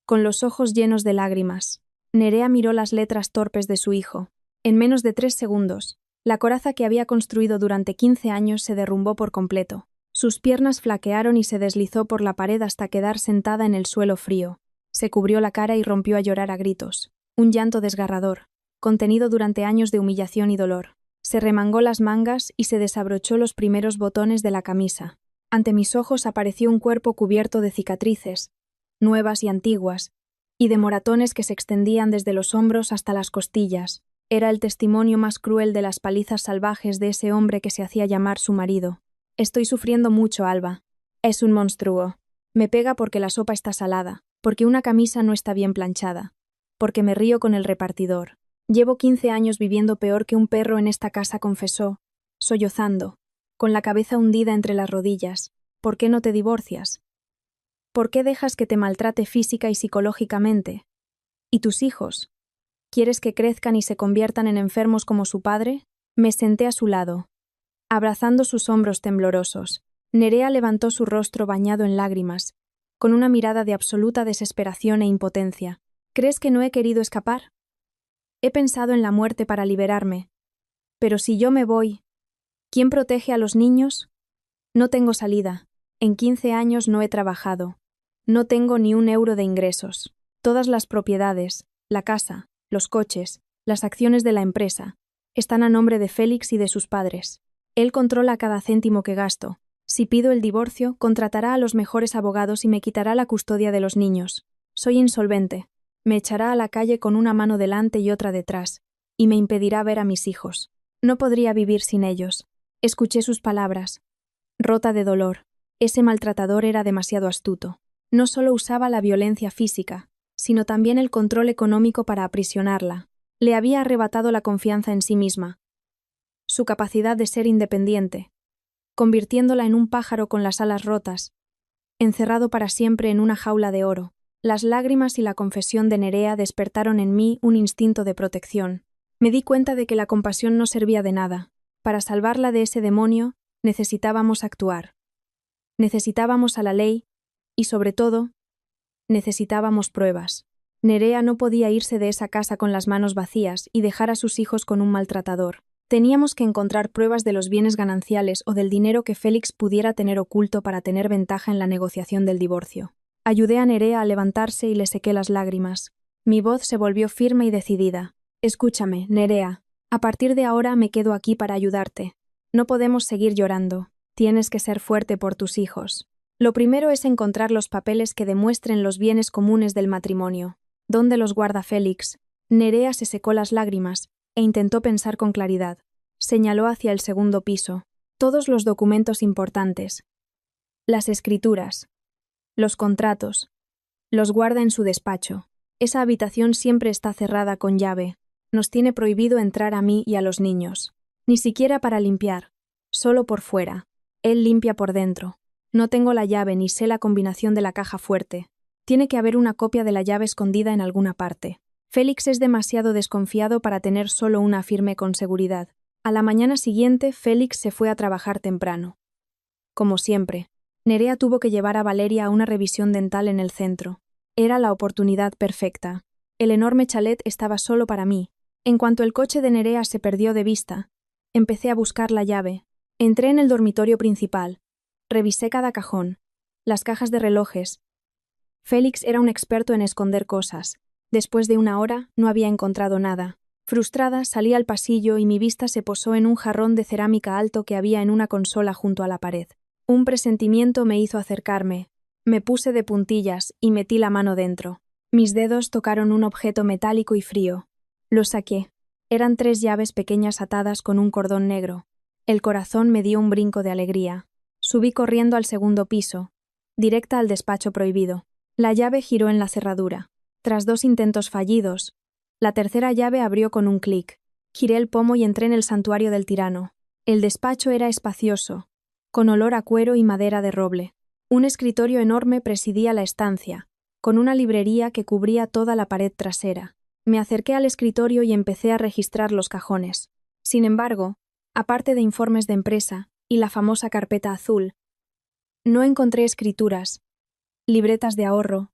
Con los ojos llenos de lágrimas, Nerea miró las letras torpes de su hijo. En menos de 3 segundos, la coraza que había construido durante 15 años se derrumbó por completo. Sus piernas flaquearon y se deslizó por la pared hasta quedar sentada en el suelo frío. Se cubrió la cara y rompió a llorar a gritos. Un llanto desgarrador, contenido durante años de humillación y dolor. Se remangó las mangas y se desabrochó los primeros botones de la camisa. Ante mis ojos apareció un cuerpo cubierto de cicatrices, nuevas y antiguas, y de moratones que se extendían desde los hombros hasta las costillas. Era el testimonio más cruel de las palizas salvajes de ese hombre que se hacía llamar su marido. Estoy sufriendo mucho, Alba. Es un monstruo. Me pega porque la sopa está salada, porque una camisa no está bien planchada, porque me río con el repartidor. Llevo 15 años viviendo peor que un perro en esta casa, confesó, sollozando, con la cabeza hundida entre las rodillas. ¿Por qué no te divorcias? ¿Por qué dejas que te maltrate física y psicológicamente? ¿Y tus hijos? ¿Quieres que crezcan y se conviertan en enfermos como su padre? Me senté a su lado, abrazando sus hombros temblorosos. Nerea levantó su rostro bañado en lágrimas, con una mirada de absoluta desesperación e impotencia. ¿Crees que no he querido escapar? He pensado en la muerte para liberarme. Pero si yo me voy, ¿quién protege a los niños? No tengo salida. En 15 años no he trabajado. No tengo ni un euro de ingresos. Todas las propiedades, la casa, los coches, las acciones de la empresa, están a nombre de Félix y de sus padres. Él controla cada céntimo que gasto. Si pido el divorcio, contratará a los mejores abogados y me quitará la custodia de los niños. Soy insolvente. Me echará a la calle con una mano delante y otra detrás, y me impedirá ver a mis hijos. No podría vivir sin ellos. Escuché sus palabras. Rota de dolor. Ese maltratador era demasiado astuto. No solo usaba la violencia física, sino también el control económico para aprisionarla. Le había arrebatado la confianza en sí misma, su capacidad de ser independiente, convirtiéndola en un pájaro con las alas rotas, encerrado para siempre en una jaula de oro. Las lágrimas y la confesión de Nerea despertaron en mí un instinto de protección. Me di cuenta de que la compasión no servía de nada. Para salvarla de ese demonio, necesitábamos actuar. Necesitábamos a la ley y, sobre todo, necesitábamos pruebas. Nerea no podía irse de esa casa con las manos vacías y dejar a sus hijos con un maltratador. Teníamos que encontrar pruebas de los bienes gananciales o del dinero que Félix pudiera tener oculto para tener ventaja en la negociación del divorcio. Ayudé a Nerea a levantarse y le sequé las lágrimas. Mi voz se volvió firme y decidida. Escúchame, Nerea. A partir de ahora me quedo aquí para ayudarte. No podemos seguir llorando. Tienes que ser fuerte por tus hijos. Lo primero es encontrar los papeles que demuestren los bienes comunes del matrimonio. ¿Dónde los guarda Félix? Nerea se secó las lágrimas e intentó pensar con claridad. Señaló hacia el segundo piso. Todos los documentos importantes. Las escrituras. Los contratos. Los guarda en su despacho. Esa habitación siempre está cerrada con llave. Nos tiene prohibido entrar a mí y a los niños. Ni siquiera para limpiar. Solo por fuera. Él limpia por dentro. No tengo la llave ni sé la combinación de la caja fuerte. Tiene que haber una copia de la llave escondida en alguna parte. Félix es demasiado desconfiado para tener solo una firme con seguridad. A la mañana siguiente, Félix se fue a trabajar temprano. Como siempre, Nerea tuvo que llevar a Valeria a una revisión dental en el centro. Era la oportunidad perfecta. El enorme chalet estaba solo para mí. En cuanto el coche de Nerea se perdió de vista, empecé a buscar la llave. Entré en el dormitorio principal. Revisé cada cajón, las cajas de relojes. Félix era un experto en esconder cosas. Después de una hora, no había encontrado nada. Frustrada, salí al pasillo y mi vista se posó en un jarrón de cerámica alto que había en una consola junto a la pared. Un presentimiento me hizo acercarme. Me puse de puntillas y metí la mano dentro. Mis dedos tocaron un objeto metálico y frío. Lo saqué. Eran 3 llaves pequeñas atadas con un cordón negro. El corazón me dio un brinco de alegría. Subí corriendo al segundo piso, directa al despacho prohibido. La llave giró en la cerradura. Tras 2 intentos fallidos, la tercera llave abrió con un clic. Giré el pomo y entré en el santuario del tirano. El despacho era espacioso, con olor a cuero y madera de roble. Un escritorio enorme presidía la estancia, con una librería que cubría toda la pared trasera. Me acerqué al escritorio y empecé a registrar los cajones. Sin embargo, aparte de informes de empresa y la famosa carpeta azul, no encontré escrituras, libretas de ahorro,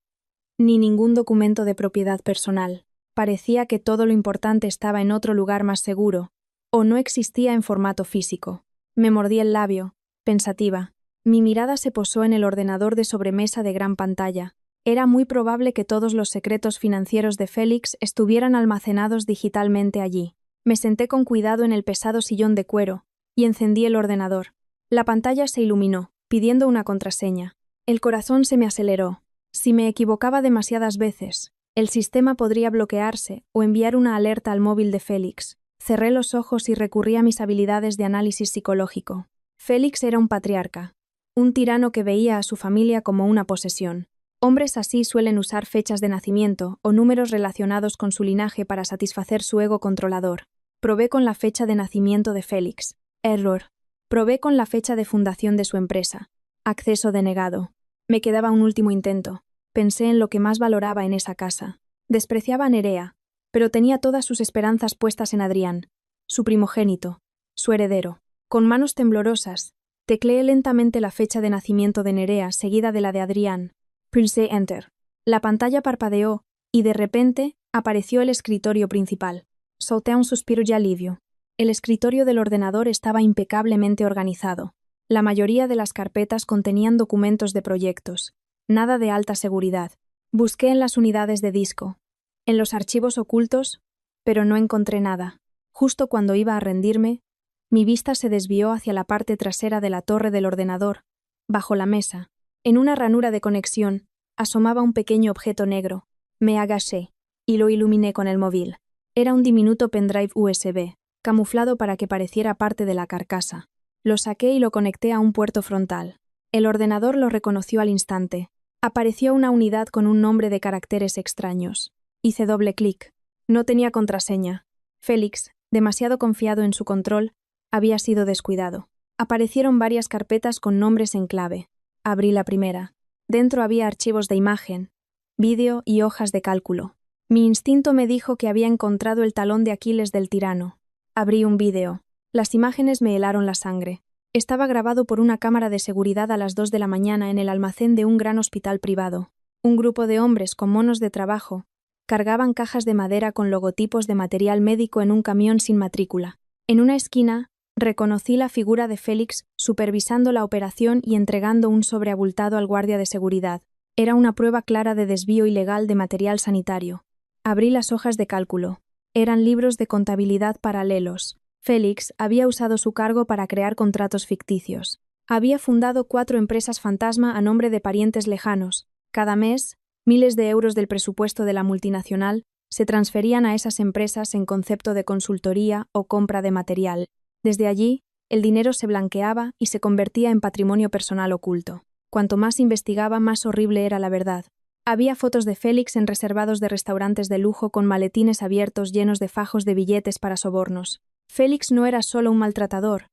ni ningún documento de propiedad personal. Parecía que todo lo importante estaba en otro lugar más seguro, o no existía en formato físico. Me mordí el labio, pensativa. Mi mirada se posó en el ordenador de sobremesa de gran pantalla. Era muy probable que todos los secretos financieros de Félix estuvieran almacenados digitalmente allí. Me senté con cuidado en el pesado sillón de cuero y encendí el ordenador. La pantalla se iluminó, pidiendo una contraseña. El corazón se me aceleró. Si me equivocaba demasiadas veces, el sistema podría bloquearse o enviar una alerta al móvil de Félix. Cerré los ojos y recurrí a mis habilidades de análisis psicológico. Félix era un patriarca, un tirano que veía a su familia como una posesión. Hombres así suelen usar fechas de nacimiento o números relacionados con su linaje para satisfacer su ego controlador. Probé con la fecha de nacimiento de Félix. Error. Probé con la fecha de fundación de su empresa. Acceso denegado. Me quedaba un último intento. Pensé en lo que más valoraba en esa casa. Despreciaba a Nerea, pero tenía todas sus esperanzas puestas en Adrián, su primogénito, su heredero. Con manos temblorosas, tecleé lentamente la fecha de nacimiento de Nerea seguida de la de Adrián. Pulsé Enter. La pantalla parpadeó y de repente apareció el escritorio principal. Solté un suspiro de alivio. El escritorio del ordenador estaba impecablemente organizado. La mayoría de las carpetas contenían documentos de proyectos. Nada de alta seguridad. Busqué en las unidades de disco, en los archivos ocultos, pero no encontré nada. Justo cuando iba a rendirme, mi vista se desvió hacia la parte trasera de la torre del ordenador, bajo la mesa. En una ranura de conexión, asomaba un pequeño objeto negro. Me agaché y lo iluminé con el móvil. Era un diminuto pendrive USB, camuflado para que pareciera parte de la carcasa. Lo saqué y lo conecté a un puerto frontal. El ordenador lo reconoció al instante. Apareció una unidad con un nombre de caracteres extraños. Hice doble clic. No tenía contraseña. Félix, demasiado confiado en su control, había sido descuidado. Aparecieron varias carpetas con nombres en clave. Abrí la primera. Dentro había archivos de imagen, vídeo y hojas de cálculo. Mi instinto me dijo que había encontrado el talón de Aquiles del tirano. Abrí un vídeo. Las imágenes me helaron la sangre. Estaba grabado por una cámara de seguridad a las 2 de la mañana en el almacén de un gran hospital privado. Un grupo de hombres con monos de trabajo cargaban cajas de madera con logotipos de material médico en un camión sin matrícula. En una esquina, reconocí la figura de Félix supervisando la operación y entregando un sobre abultado al guardia de seguridad. Era una prueba clara de desvío ilegal de material sanitario. Abrí las hojas de cálculo. Eran libros de contabilidad paralelos. Félix había usado su cargo para crear contratos ficticios. Había fundado 4 empresas fantasma a nombre de parientes lejanos. Cada mes, miles de euros del presupuesto de la multinacional se transferían a esas empresas en concepto de consultoría o compra de material. Desde allí, el dinero se blanqueaba y se convertía en patrimonio personal oculto. Cuanto más investigaba, más horrible era la verdad. Había fotos de Félix en reservados de restaurantes de lujo con maletines abiertos llenos de fajos de billetes para sobornos. Félix no era solo un maltratador,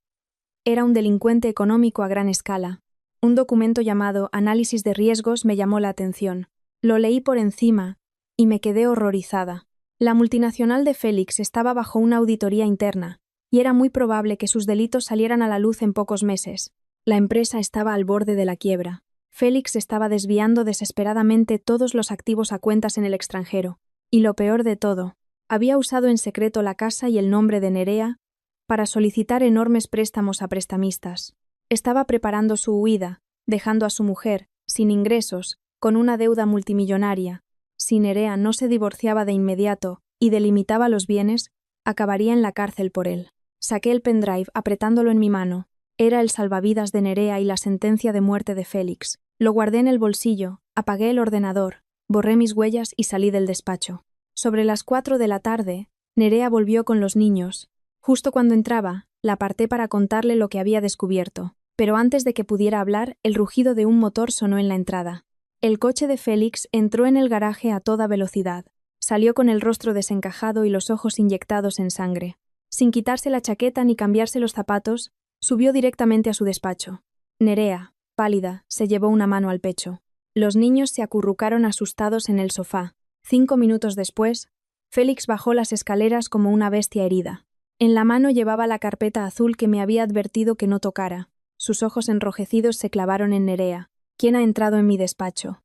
era un delincuente económico a gran escala. Un documento llamado Análisis de Riesgos me llamó la atención. Lo leí por encima y me quedé horrorizada. La multinacional de Félix estaba bajo una auditoría interna, y era muy probable que sus delitos salieran a la luz en pocos meses. La empresa estaba al borde de la quiebra. Félix estaba desviando desesperadamente todos los activos a cuentas en el extranjero. Y lo peor de todo, había usado en secreto la casa y el nombre de Nerea para solicitar enormes préstamos a prestamistas. Estaba preparando su huida, dejando a su mujer, sin ingresos, con una deuda multimillonaria, Si Nerea no se divorciaba de inmediato y delimitaba los bienes, acabaría en la cárcel por él. Saqué el pendrive apretándolo en mi mano. Era el salvavidas de Nerea y la sentencia de muerte de Félix. Lo guardé en el bolsillo, apagué el ordenador, borré mis huellas y salí del despacho. Sobre las 4 de la tarde, Nerea volvió con los niños. Justo cuando entraba, la aparté para contarle lo que había descubierto. Pero antes de que pudiera hablar, el rugido de un motor sonó en la entrada. El coche de Félix entró en el garaje a toda velocidad. Salió con el rostro desencajado y los ojos inyectados en sangre. Sin quitarse la chaqueta ni cambiarse los zapatos, subió directamente a su despacho. Nerea, pálida, se llevó una mano al pecho. Los niños se acurrucaron asustados en el sofá. 5 minutos después, Félix bajó las escaleras como una bestia herida. En la mano llevaba la carpeta azul que me había advertido que no tocara. Sus ojos enrojecidos se clavaron en Nerea. ¿Quién ha entrado en mi despacho?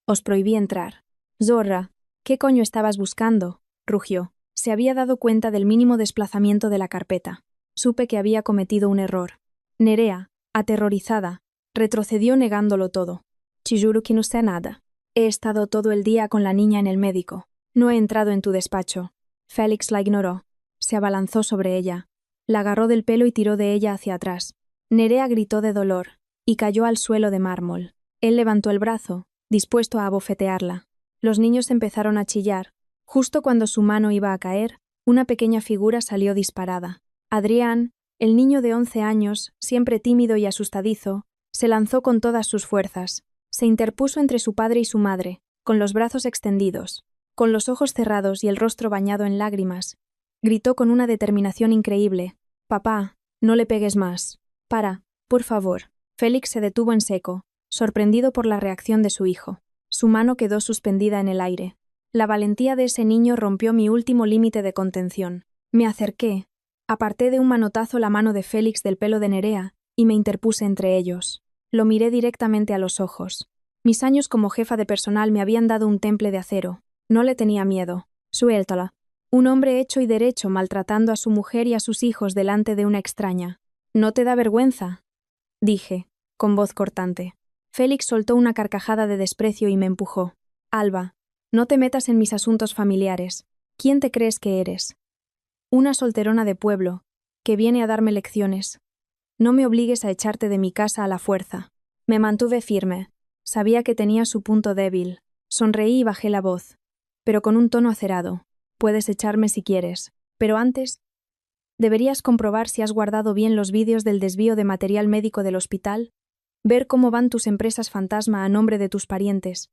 Os prohibí entrar. Zorra, ¿qué coño estabas buscando? Rugió. Se había dado cuenta del mínimo desplazamiento de la carpeta. Supe que había cometido un error. Nerea, aterrorizada, retrocedió negándolo todo. Chijuru que no sé nada. He estado todo el día con la niña en el médico. No he entrado en tu despacho. Félix la ignoró. Se abalanzó sobre ella. La agarró del pelo y tiró de ella hacia atrás. Nerea gritó de dolor y cayó al suelo de mármol. Él levantó el brazo, dispuesto a abofetearla. Los niños empezaron a chillar. Justo cuando su mano iba a caer, una pequeña figura salió disparada. Adrián, el niño de 11 años, siempre tímido y asustadizo, se lanzó con todas sus fuerzas. Se interpuso entre su padre y su madre, con los brazos extendidos, con los ojos cerrados y el rostro bañado en lágrimas. Gritó con una determinación increíble: «Papá, no le pegues más. Para, por favor». Félix se detuvo en seco, sorprendido por la reacción de su hijo. Su mano quedó suspendida en el aire. La valentía de ese niño rompió mi último límite de contención. Me acerqué, aparté de un manotazo la mano de Félix del pelo de Nerea y me interpuse entre ellos. Lo miré directamente a los ojos. Mis años como jefa de personal me habían dado un temple de acero. No le tenía miedo. Suéltala. Un hombre hecho y derecho maltratando a su mujer y a sus hijos delante de una extraña. ¿No te da vergüenza?, dije, con voz cortante. Félix soltó una carcajada de desprecio y me empujó. Alba, no te metas en mis asuntos familiares. ¿Quién te crees que eres? Una solterona de pueblo, que viene a darme lecciones. No me obligues a echarte de mi casa a la fuerza. Me mantuve firme. Sabía que tenía su punto débil. Sonreí y bajé la voz, pero con un tono acerado. Puedes echarme si quieres, pero antes, deberías comprobar si has guardado bien los vídeos del desvío de material médico del hospital, ver cómo van tus empresas fantasma a nombre de tus parientes.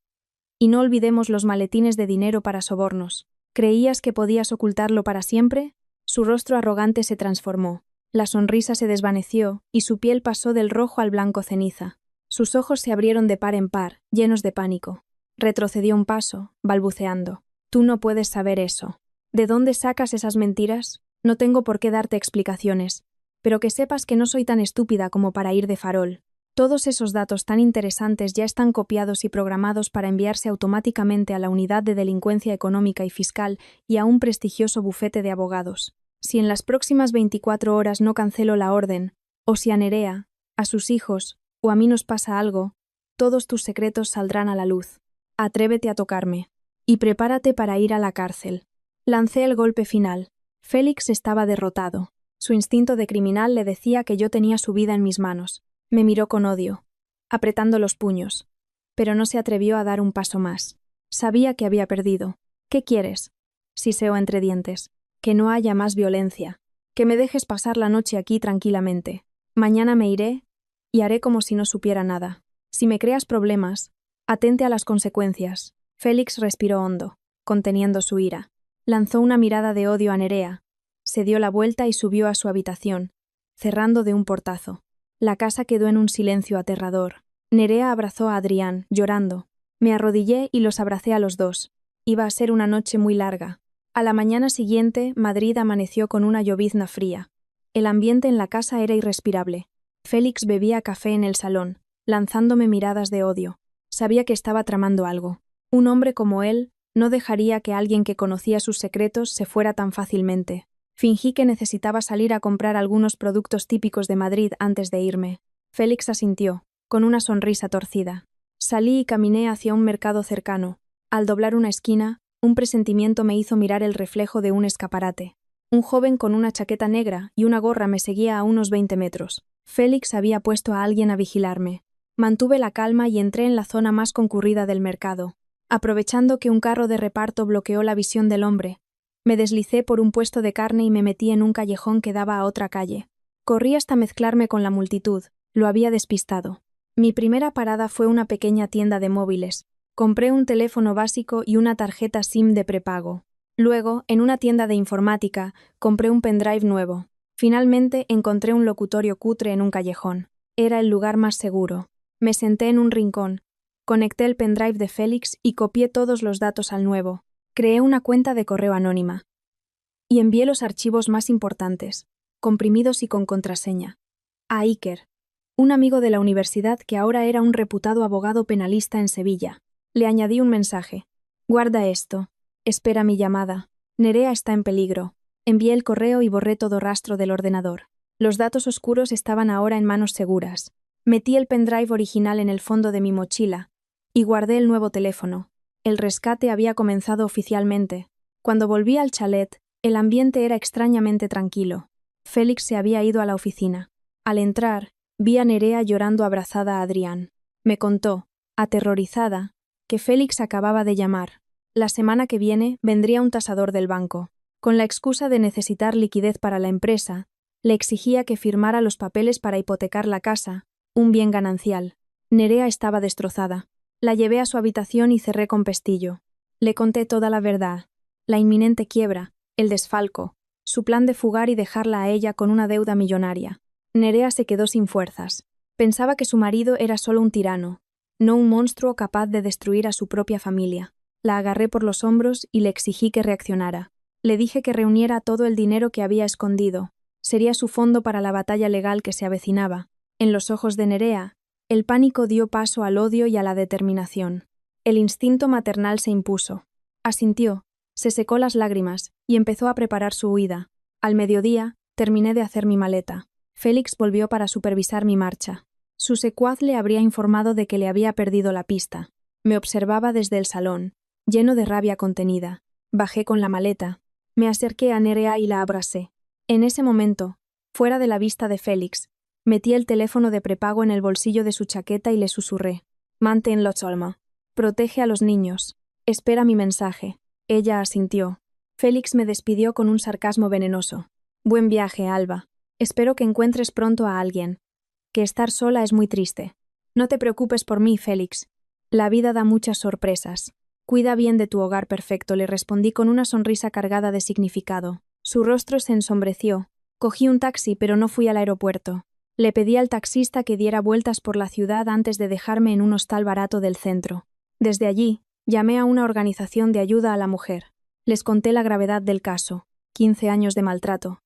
Y no olvidemos los maletines de dinero para sobornos. ¿Creías que podías ocultarlo para siempre? Su rostro arrogante se transformó. La sonrisa se desvaneció y su piel pasó del rojo al blanco ceniza. Sus ojos se abrieron de par en par, llenos de pánico. Retrocedió un paso, balbuceando. Tú no puedes saber eso. ¿De dónde sacas esas mentiras? No tengo por qué darte explicaciones, pero que sepas que no soy tan estúpida como para ir de farol. Todos esos datos tan interesantes ya están copiados y programados para enviarse automáticamente a la Unidad de Delincuencia Económica y Fiscal y a un prestigioso bufete de abogados. Si en las próximas 24 horas no cancelo la orden, o si a Nerea, a sus hijos o a mí nos pasa algo, todos tus secretos saldrán a la luz. Atrévete a tocarme. Y prepárate para ir a la cárcel. Lancé el golpe final. Félix estaba derrotado. Su instinto de criminal le decía que yo tenía su vida en mis manos. Me miró con odio, apretando los puños, pero no se atrevió a dar un paso más. Sabía que había perdido. ¿Qué quieres?, siseó entre dientes. Que no haya más violencia. Que me dejes pasar la noche aquí tranquilamente. Mañana me iré y haré como si no supiera nada. Si me creas problemas, atente a las consecuencias. Félix respiró hondo, conteniendo su ira. Lanzó una mirada de odio a Nerea. Se dio la vuelta y subió a su habitación, cerrando de un portazo. La casa quedó en un silencio aterrador. Nerea abrazó a Adrián, llorando. Me arrodillé y los abracé a los dos. Iba a ser una noche muy larga. A la mañana siguiente, Madrid amaneció con una llovizna fría. El ambiente en la casa era irrespirable. Félix bebía café en el salón, lanzándome miradas de odio. Sabía que estaba tramando algo. Un hombre como él no dejaría que alguien que conocía sus secretos se fuera tan fácilmente. Fingí que necesitaba salir a comprar algunos productos típicos de Madrid antes de irme. Félix asintió, con una sonrisa torcida. Salí y caminé hacia un mercado cercano. Al doblar una esquina, un presentimiento me hizo mirar el reflejo de un escaparate. Un joven con una chaqueta negra y una gorra me seguía a unos 20 metros. Félix había puesto a alguien a vigilarme. Mantuve la calma y entré en la zona más concurrida del mercado. Aprovechando que un carro de reparto bloqueó la visión del hombre, me deslicé por un puesto de carne y me metí en un callejón que daba a otra calle. Corrí hasta mezclarme con la multitud. Lo había despistado. Mi primera parada fue una pequeña tienda de móviles. Compré un teléfono básico y una tarjeta SIM de prepago. Luego, en una tienda de informática, compré un pendrive nuevo. Finalmente, encontré un locutorio cutre en un callejón. Era el lugar más seguro. Me senté en un rincón. Conecté el pendrive de Félix y copié todos los datos al nuevo. Creé una cuenta de correo anónima. Y envié los archivos más importantes, comprimidos y con contraseña, a Iker, un amigo de la universidad que ahora era un reputado abogado penalista en Sevilla. Le añadí un mensaje. Guarda esto. Espera mi llamada. Nerea está en peligro. Envié el correo y borré todo rastro del ordenador. Los datos oscuros estaban ahora en manos seguras. Metí el pendrive original en el fondo de mi mochila y guardé el nuevo teléfono. El rescate había comenzado oficialmente. Cuando volví al chalet, el ambiente era extrañamente tranquilo. Félix se había ido a la oficina. Al entrar, vi a Nerea llorando abrazada a Adrián. Me contó, aterrorizada, que Félix acababa de llamar. La semana que viene vendría un tasador del banco. Con la excusa de necesitar liquidez para la empresa, le exigía que firmara los papeles para hipotecar la casa, un bien ganancial. Nerea estaba destrozada. La llevé a su habitación y cerré con pestillo. Le conté toda la verdad, la inminente quiebra, el desfalco, su plan de fugar y dejarla a ella con una deuda millonaria. Nerea se quedó sin fuerzas. Pensaba que su marido era solo un tirano, no un monstruo capaz de destruir a su propia familia. La agarré por los hombros y le exigí que reaccionara. Le dije que reuniera todo el dinero que había escondido. Sería su fondo para la batalla legal que se avecinaba. En los ojos de Nerea, el pánico dio paso al odio y a la determinación. El instinto maternal se impuso. Asintió, se secó las lágrimas y empezó a preparar su huida. Al mediodía, terminé de hacer mi maleta. Félix volvió para supervisar mi marcha. Su secuaz le habría informado de que le había perdido la pista. Me observaba desde el salón, lleno de rabia contenida. Bajé con la maleta. Me acerqué a Nerea y la abracé. En ese momento, fuera de la vista de Félix, metí el teléfono de prepago en el bolsillo de su chaqueta y le susurré. Manténlo calma. Protege a los niños. Espera mi mensaje. Ella asintió. Félix me despidió con un sarcasmo venenoso. Buen viaje, Alba. Espero que encuentres pronto a alguien. Que estar sola es muy triste. No te preocupes por mí, Félix. La vida da muchas sorpresas. Cuida bien de tu hogar perfecto, le respondí con una sonrisa cargada de significado. Su rostro se ensombreció. Cogí un taxi, pero no fui al aeropuerto. Le pedí al taxista que diera vueltas por la ciudad antes de dejarme en un hostal barato del centro. Desde allí, llamé a una organización de ayuda a la mujer. Les conté la gravedad del caso, 15 años de maltrato.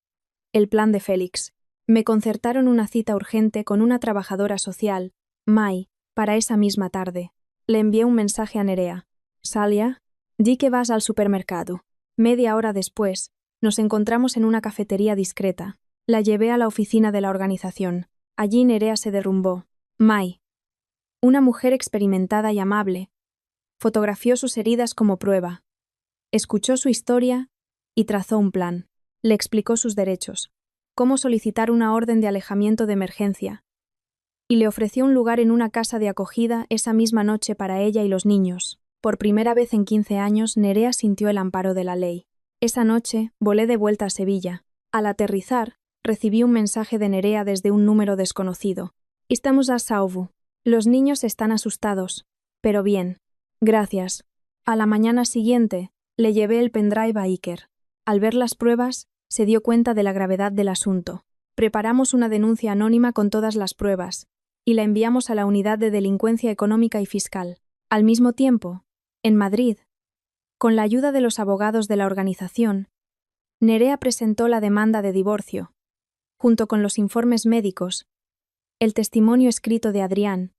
El plan de Félix. Me concertaron una cita urgente con una trabajadora social, Mai, para esa misma tarde. Le envié un mensaje a Nerea. Salia, di que vas al supermercado. Media hora después, nos encontramos en una cafetería discreta. La llevé a la oficina de la organización. Allí Nerea se derrumbó. Mai, una mujer experimentada y amable, fotografió sus heridas como prueba. Escuchó su historia y trazó un plan. Le explicó sus derechos, cómo solicitar una orden de alejamiento de emergencia, y le ofreció un lugar en una casa de acogida esa misma noche para ella y los niños. Por primera vez en 15 años, Nerea sintió el amparo de la ley. Esa noche, volé de vuelta a Sevilla. Al aterrizar, recibí un mensaje de Nerea desde un número desconocido. Estamos a salvo. Los niños están asustados, pero bien. Gracias. A la mañana siguiente, le llevé el pendrive a Iker. Al ver las pruebas, se dio cuenta de la gravedad del asunto. Preparamos una denuncia anónima con todas las pruebas y la enviamos a la Unidad de Delincuencia Económica y Fiscal. Al mismo tiempo, en Madrid, con la ayuda de los abogados de la organización, Nerea presentó la demanda de divorcio, junto con los informes médicos, el testimonio escrito de Adrián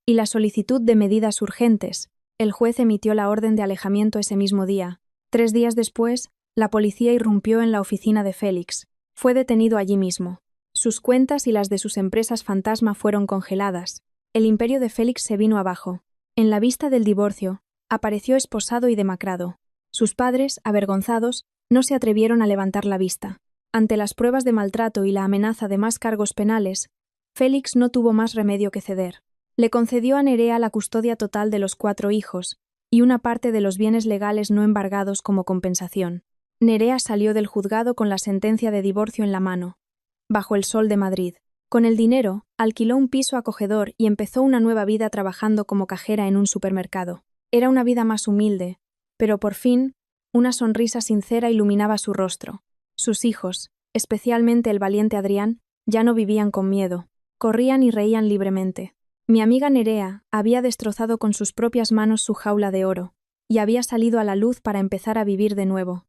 y la solicitud de medidas urgentes. El juez emitió la orden de alejamiento ese mismo día. 3 días después, la policía irrumpió en la oficina de Félix. Fue detenido allí mismo. Sus cuentas y las de sus empresas fantasma fueron congeladas. El imperio de Félix se vino abajo. En la vista del divorcio, apareció esposado y demacrado. Sus padres, avergonzados, no se atrevieron a levantar la vista. Ante las pruebas de maltrato y la amenaza de más cargos penales, Félix no tuvo más remedio que ceder. Le concedió a Nerea la custodia total de los 4 hijos y una parte de los bienes legales no embargados como compensación. Nerea salió del juzgado con la sentencia de divorcio en la mano, bajo el sol de Madrid. Con el dinero, alquiló un piso acogedor y empezó una nueva vida trabajando como cajera en un supermercado. Era una vida más humilde, pero por fin, una sonrisa sincera iluminaba su rostro. Sus hijos, especialmente el valiente Adrián, ya no vivían con miedo. Corrían y reían libremente. Mi amiga Nerea había destrozado con sus propias manos su jaula de oro, y había salido a la luz para empezar a vivir de nuevo.